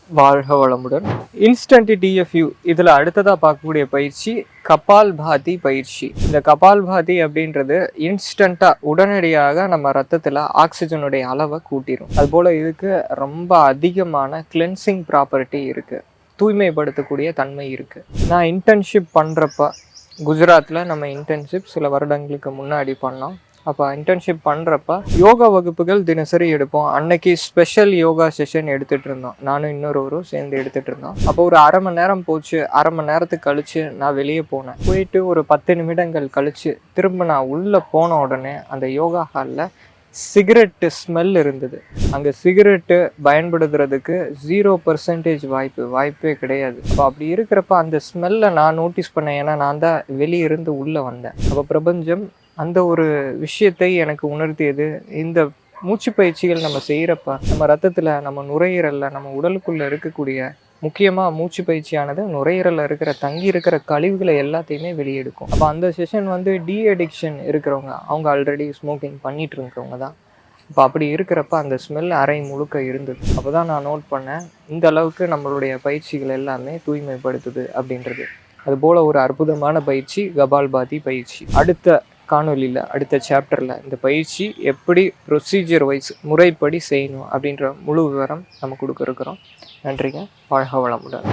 வாழ்க வளமுடன். இன்ஸ்டன்ட் டிஎஃப்யூ இதில் அடுத்ததாக பார்க்கக்கூடிய பயிற்சி கபால்பாதி பயிற்சி. இந்த கபால்பாதி அப்படின்றது இன்ஸ்டண்ட்டாக உடனடியாக நம்ம ரத்தத்தில் ஆக்சிஜனுடைய அளவை கூட்டிடும். அதுபோல் இதுக்கு ரொம்ப அதிகமான கிளென்சிங் ப்ராப்பர்ட்டி இருக்குது, தூய்மைப்படுத்தக்கூடிய தன்மை இருக்குது. நான் இன்டர்ன்ஷிப் பண்ணுறப்ப குஜராத்தில் நம்ம இன்டர்ன்ஷிப் சில வருடங்களுக்கு முன்னாடி பண்ணோம். அப்போ இன்டர்ன்ஷிப் பண்ணுறப்ப யோகா வகுப்புகள் தினசரி எடுப்போம். அன்னைக்கு ஸ்பெஷல் யோகா செஷன் எடுத்துகிட்டு இருந்தோம். நானும் இன்னொருவரும் சேர்ந்து எடுத்துகிட்டு இருந்தோம். அப்போ ஒரு அரை மணி நேரம் போச்சு. அரை மணி நேரத்துக்கு கழித்து நான் வெளியே போனேன். போயிட்டு ஒரு 10 நிமிடங்கள் கழித்து திரும்ப நான் உள்ளே போன உடனே அந்த யோகா ஹாலில் சிகரெட்டு ஸ்மெல் இருந்தது. அங்கே சிகரெட்டு பயன்படுத்துறதுக்கு 0% வாய்ப்பே கிடையாது. அப்போ அப்படி இருக்கிறப்ப அந்த ஸ்மெல்லை நான் நோட்டீஸ் பண்ணேன். ஏன்னா நான் தான் வெளியே இருந்து உள்ளே வந்தேன். அப்போ பிரபஞ்சம் அந்த ஒரு விஷயத்தை எனக்கு உணர்த்தியது. இந்த மூச்சு பயிற்சிகள் நம்ம செய்கிறப்ப நம்ம ரத்தத்தில், நம்ம நுரையீரலில், நம்ம உடலுக்குள்ளே இருக்கக்கூடிய முக்கியமாக மூச்சு பயிற்சியானது நுரையீரலில் இருக்கிற தங்கி இருக்கிற கழிவுகளை எல்லாத்தையுமே வெளியெடுக்கும். அப்போ அந்த செஷன் டி அடிக்ஷன் இருக்கிறவங்க, அவங்க ஆல்ரெடி ஸ்மோக்கிங் பண்ணிட்டு இருக்கிறவங்க தான். இப்போ அப்படி இருக்கிறப்ப அந்த ஸ்மெல் அறை முழுக்க இருந்தது. அப்போ தான் நான் நோட் பண்ணேன், இந்த அளவுக்கு நம்மளுடைய பயிற்சிகள் எல்லாமே தூய்மைப்படுத்துது அப்படின்றது. அதுபோல் ஒரு அற்புதமான பயிற்சி கபால்பாதி பயிற்சி. அடுத்த காணொலியில், அடுத்த சாப்டரில் இந்த பயிற்சி எப்படி ப்ரொசீஜர் வைஸ் முறைப்படி செய்யணும் அப்படின்ற முழு விவரம் நம்ம கொடுக்க இருக்கிறோம். நன்றிங்க. வாழ்க வளமுடன்.